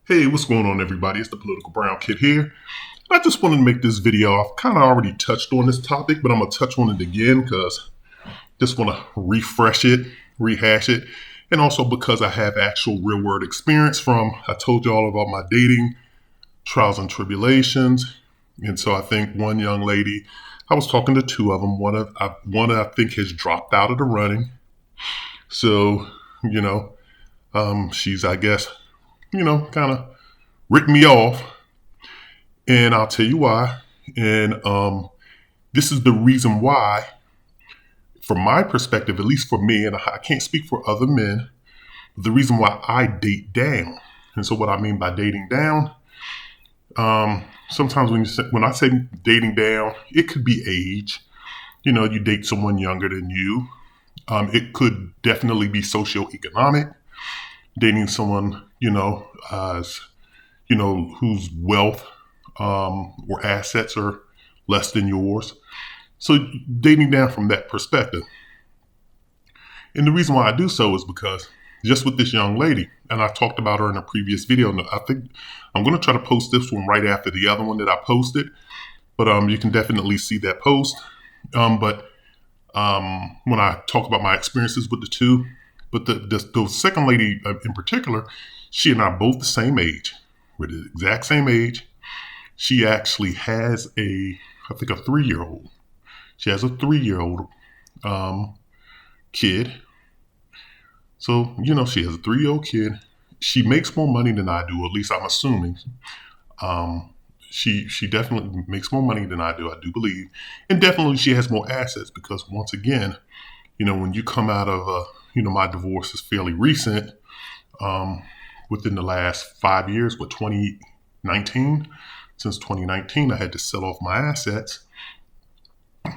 Hey, what's going on, everybody? It's the Political Brown Kid here. I just wanted to make this video. I've kind of already touched on this topic, but I'm going to touch on it again because I just want to refresh it, rehash it, and also because I have actual real world experience I told you all about my dating trials and tribulations. And so I think one young lady, I was talking to two of them. One I think has dropped out of the running. So, she's, I guess, kind of ripped me off. And I'll tell you why. And this is the reason why, from my perspective, at least for me, and I can't speak for other men, the reason why I date down. And so what I mean by dating down, sometimes when I say dating down, it could be age. You date someone younger than you. It could definitely be socioeconomic. Dating someone, whose wealth or assets are less than yours. So dating down from that perspective. And the reason why I do so is because just with this young lady, and I talked about her in a previous video, and I think I'm going to try to post this one right after the other one that I posted, but you can definitely see that post. But when I talk about my experiences with the two, but the second lady in particular, she and I are both the same age. We're the exact same age. She actually has I think a 3-year-old. She has a 3-year-old kid. So, she has a 3-year-old kid. She makes more money than I do, at least I'm assuming. She definitely makes more money than I do believe. And definitely she has more assets because once again, when you come out of, my divorce is fairly recent, within the last 5 years, 2019? Since 2019, I had to sell off my assets.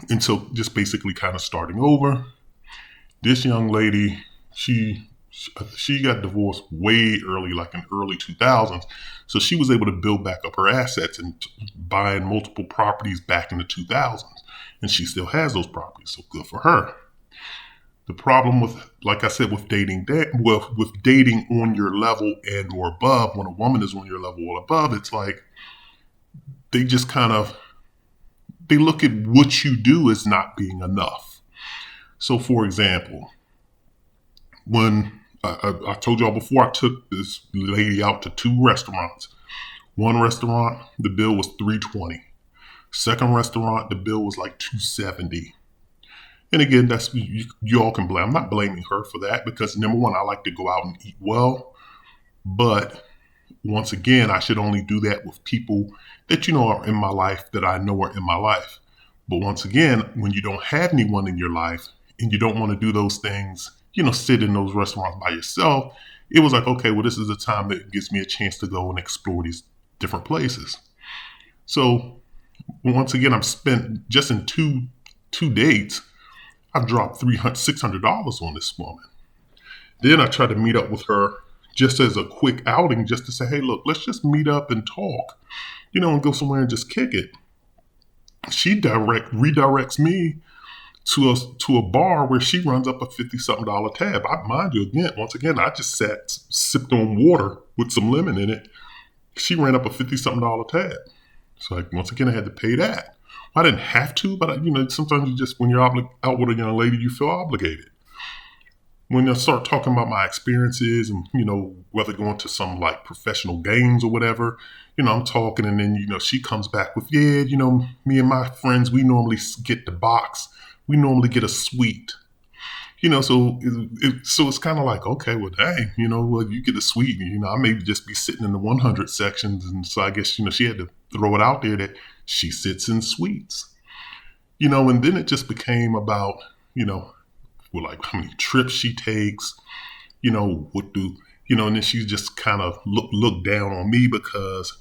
And so just basically kind of starting over. This young lady, she got divorced way early, like in early 2000s. So she was able to build back up her assets and buying multiple properties back in the 2000s. And she still has those properties. So good for her. The problem with, like I said, with dating on your level and or above, when a woman is on your level or above, it's like they just they look at what you do as not being enough. So, for example, when I told y'all before, I took this lady out to 2 restaurants. One restaurant, the bill was $320. Second restaurant, the bill was like $270. And again, that's you all can blame. I'm not blaming her for that because number one, I like to go out and eat well. But once again, I should only do that with people that are in my life, that I know are in my life. But once again, when you don't have anyone in your life and you don't want to do those things, sit in those restaurants by yourself, it was like, okay, well, this is a time that gives me a chance to go and explore these different places. So once again, I've spent just in two dates, I've dropped $600 on this woman. Then I tried to meet up with her just as a quick outing, just to say, hey, look, let's just meet up and talk, and go somewhere and just kick it. She redirects me to a bar where she runs up a $50-something tab. Mind you, once again, I just sipped on water with some lemon in it. She ran up a $50-something tab. So once again, I had to pay that. I didn't have to, but sometimes when you're out with a young lady, you feel obligated. When I start talking about my experiences and, whether going to some like professional games or whatever, I'm talking and then, she comes back with, yeah, me and my friends, we normally get the box. We normally get a suite. So it's kind of like, okay, well, dang, you get a suite. I may just be sitting in the 100 sections. And so I guess, she had to throw it out there that she sits in suites. And then it just became about, like how many trips she takes, and then she just kind of looked down on me because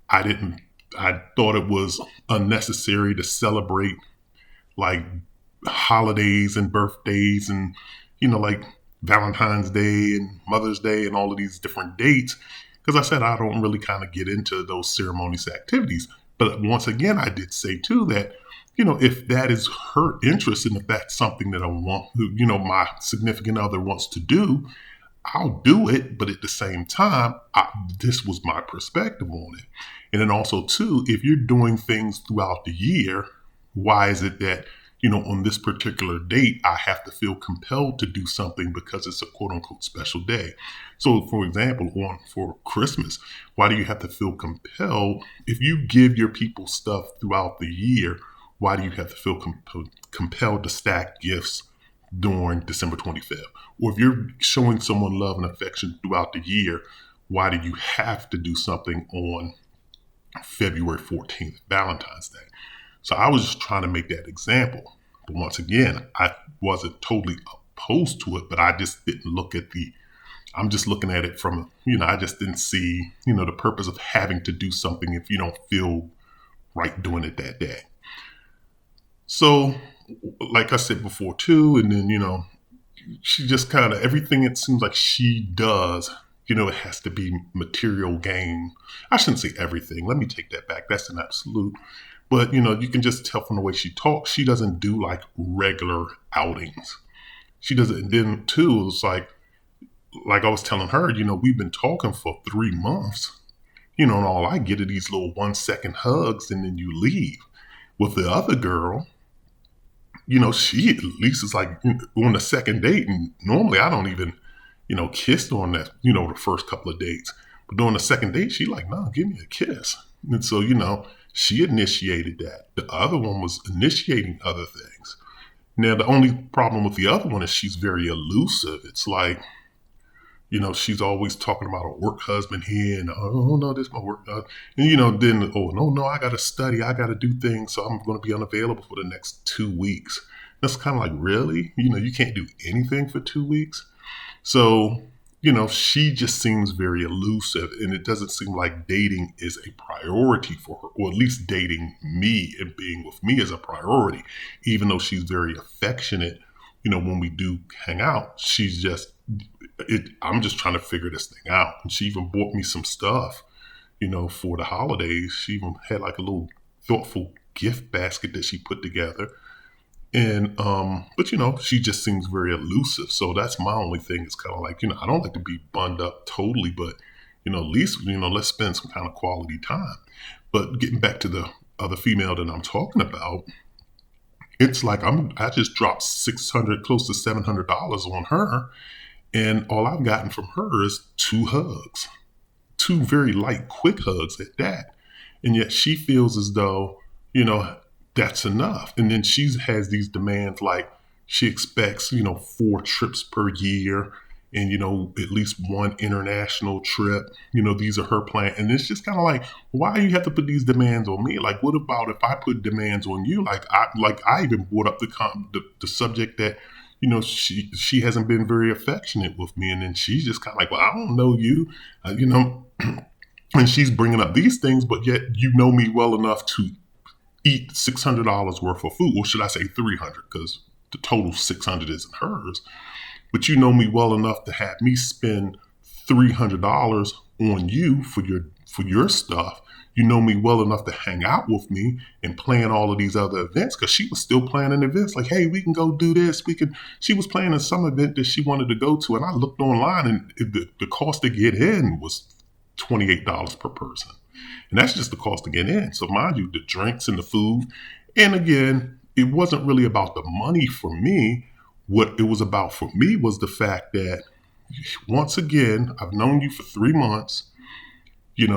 I thought it was unnecessary to celebrate like holidays and birthdays and, like Valentine's Day and Mother's Day and all of these different dates. Because I said I don't really kind of get into those ceremonious activities. But once again, I did say too that, if that is her interest and if that's something that I want, my significant other wants to do, I'll do it, but at the same time, this was my perspective on it. And then also, too, if you're doing things throughout the year, why is it that, on this particular date, I have to feel compelled to do something because it's a quote unquote special day? So, for example, for Christmas, why do you have to feel compelled? If you give your people stuff throughout the year, why do you have to feel compelled to stack gifts during December 25th? Or if you're showing someone love and affection throughout the year, why do you have to do something on February 14th, Valentine's Day? So I was just trying to make that example. But once again, I wasn't totally opposed to it, but I just didn't look at I'm just looking at it from, I just didn't see, the purpose of having to do something if you don't feel right doing it that day. So, like I said before too, and then, she just kind of, everything it seems like she does, it has to be material gain. I shouldn't say everything. Let me take that back. That's an absolute. But, you can just tell from the way she talks, she doesn't do like regular outings. She doesn't. And then too, it's like I was telling her, we've been talking for 3 months, and all I get are these little 1-second hugs and then you leave. With the other girl, she at least is like on the second date. And normally I don't even, kiss on that, the first couple of dates. But during the second date, she like, no, give me a kiss. And so, she initiated that. The other one was initiating other things. Now, the only problem with the other one is she's very elusive. It's like, she's always talking about a work husband here and, oh, no, this is my work. And, then, oh, no, I got to study. I got to do things. So I'm going to be unavailable for the next 2 weeks. That's kind of like, really? You can't do anything for 2 weeks? So, she just seems very elusive, and it doesn't seem like dating is a priority for her, or at least dating me and being with me is a priority, even though she's very affectionate. When we do hang out, she's just, I'm just trying to figure this thing out. And she even bought me some stuff, for the holidays. She even had like a little thoughtful gift basket that she put together. And, but she just seems very elusive. So that's my only thing. It's kind of like, I don't like to be bunned up totally, but, at least, let's spend some kind of quality time. But getting back to the other female that I'm talking about, it's like I just dropped $600, close to $700 on her. And all I've gotten from her is 2 hugs, 2 very light, quick hugs at that. And yet she feels as though, that's enough. And then she has these demands like she expects, 4 trips per year and, at least 1 international trip. These are her plans. And it's just kind of like, why do you have to put these demands on me? Like, what about if I put demands on you? I even brought up the subject that, she hasn't been very affectionate with me. And then she's just kind of like, well, I don't know you, and she's bringing up these things, but yet you know me well enough to eat $600 worth of food. Or should I say 300, because the total 600 isn't hers. But you know me well enough to have me spend $300 on you for your stuff. You know me well enough to hang out with me and plan all of these other events, because she was still planning events like, hey, we can go do this. She was planning some event that she wanted to go to. And I looked online and the cost to get in was $28 per person. And that's just the cost to get in. So mind you, the drinks and the food. And again, it wasn't really about the money for me. What it was about for me was the fact that, once again, I've known you for 3 months. You're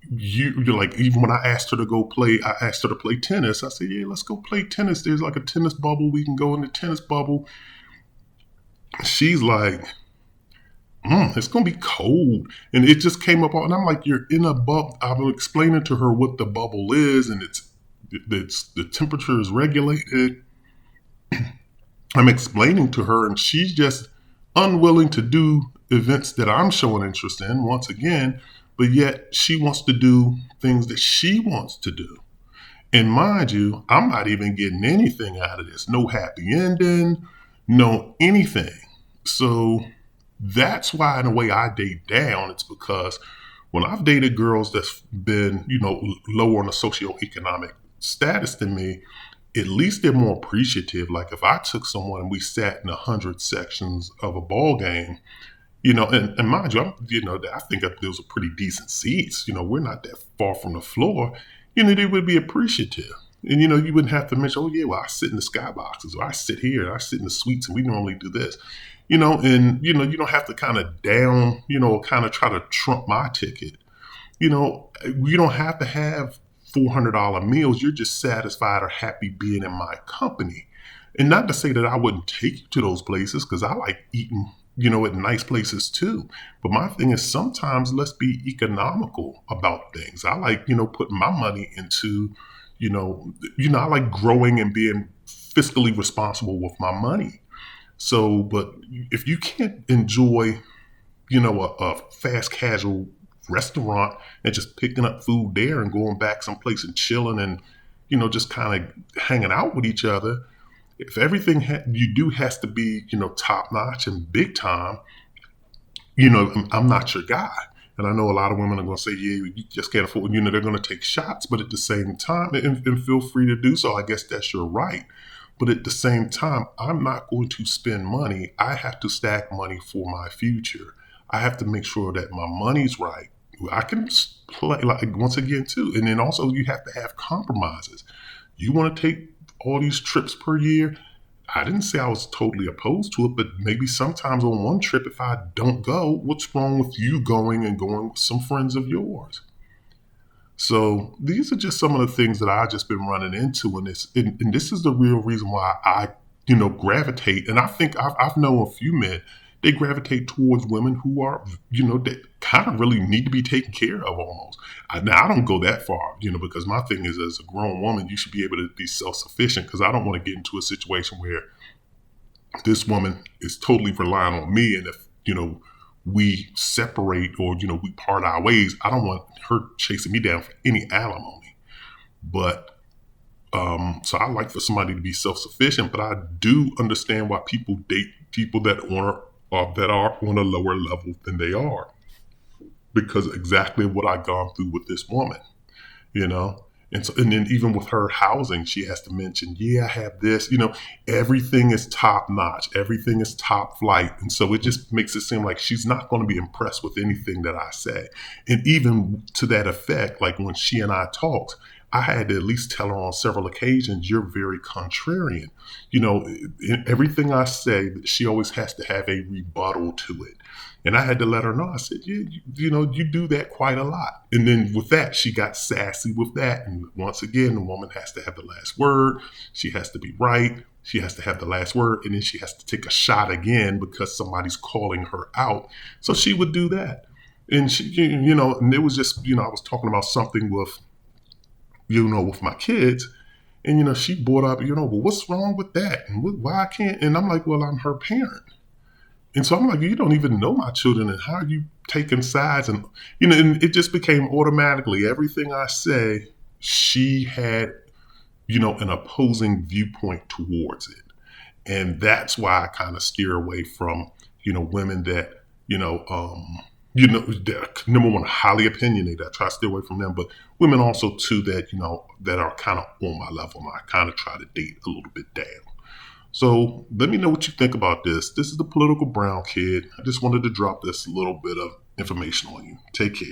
like, even when I asked her to play tennis. I said, yeah, let's go play tennis. There's like a tennis bubble. We can go in the tennis bubble. She's like, it's going to be cold. And it just came up, and I'm like, you're in a bubble. I'm explaining to her what the bubble is, and it's the temperature is regulated. I'm explaining to her, and she's just unwilling to do events that I'm showing interest in, once again, but yet she wants to do things that she wants to do. And mind you, I'm not even getting anything out of this. No happy ending, no anything. So that's why, in a way, I date down. It's because when I've dated girls that's been, lower on the socioeconomic status than me, at least they're more appreciative. Like if I took someone and we sat in 100 sections of a ball game, And mind you, I think that those are pretty decent seats. We're not that far from the floor. They would be appreciative. And, you wouldn't have to mention, oh, yeah, well, I sit in the skyboxes, or I sit here, and I sit in the suites, and we normally do this. You don't have to kind of kind of try to trump my ticket. You don't have to have $400 meals. You're just satisfied or happy being in my company. And not to say that I wouldn't take you to those places, because I like eating, at nice places too. But my thing is, sometimes let's be economical about things. I like, putting my money into, I like growing and being fiscally responsible with my money. So, but if you can't enjoy, a fast casual restaurant and just picking up food there and going back someplace and chilling and, just kind of hanging out with each other, if everything you do has to be, top notch and big time, I'm not your guy. And I know a lot of women are going to say, yeah, you just can't afford, they're going to take shots, but at the same time, and feel free to do so. I guess that's your right. But at the same time, I'm not going to spend money. I have to stack money for my future. I have to make sure that my money's right. I can play, like, once again, too. And then also you have to have compromises. You want to take all these trips per year? I didn't say I was totally opposed to it, but maybe sometimes on one trip, if I don't go, what's wrong with you going and going with some friends of yours? So these are just some of the things that I've just been running into, and this is the real reason why I, gravitate. And I think I've known a few men, they gravitate towards women who are, that kind of really need to be taken care of almost. Now I don't go that far, because my thing is, as a grown woman, you should be able to be self-sufficient. Because I don't want to get into a situation where this woman is totally relying on me, and if we separate or we part our ways, I don't want her chasing me down for any alimony. But so I like for somebody to be self-sufficient, but I do understand why people date people that are on a lower level than they are, because exactly what I've gone through with this woman, you know. And then even with her housing, she has to mention, yeah, I have this, everything is top notch. Everything is top flight. And so it just makes it seem like she's not going to be impressed with anything that I say. And even to that effect, like when she and I talked, I had to at least tell her on several occasions, you're very contrarian. In everything I say, she always has to have a rebuttal to it. And I had to let her know. I said, yeah, you do that quite a lot. And then with that, she got sassy with that. And once again, the woman has to have the last word. She has to be right. She has to have the last word. And then she has to take a shot again because somebody's calling her out. So she would do that. And she, and it was just, I was talking about something with, with my kids. And, she brought up, well, what's wrong with that? And why I can't? And I'm like, well, I'm her parent. And so I'm like, you don't even know my children, and how are you taking sides? And, and it just became automatically everything I say, she had, an opposing viewpoint towards it. And that's why I kind of steer away from, women that, that, number one, highly opinionated. I try to stay away from them, but women also too that, that are kind of on my level. I kind of try to date a little bit down. So let me know what you think about this. This is the Political Brown Kid. I just wanted to drop this little bit of information on you. Take care.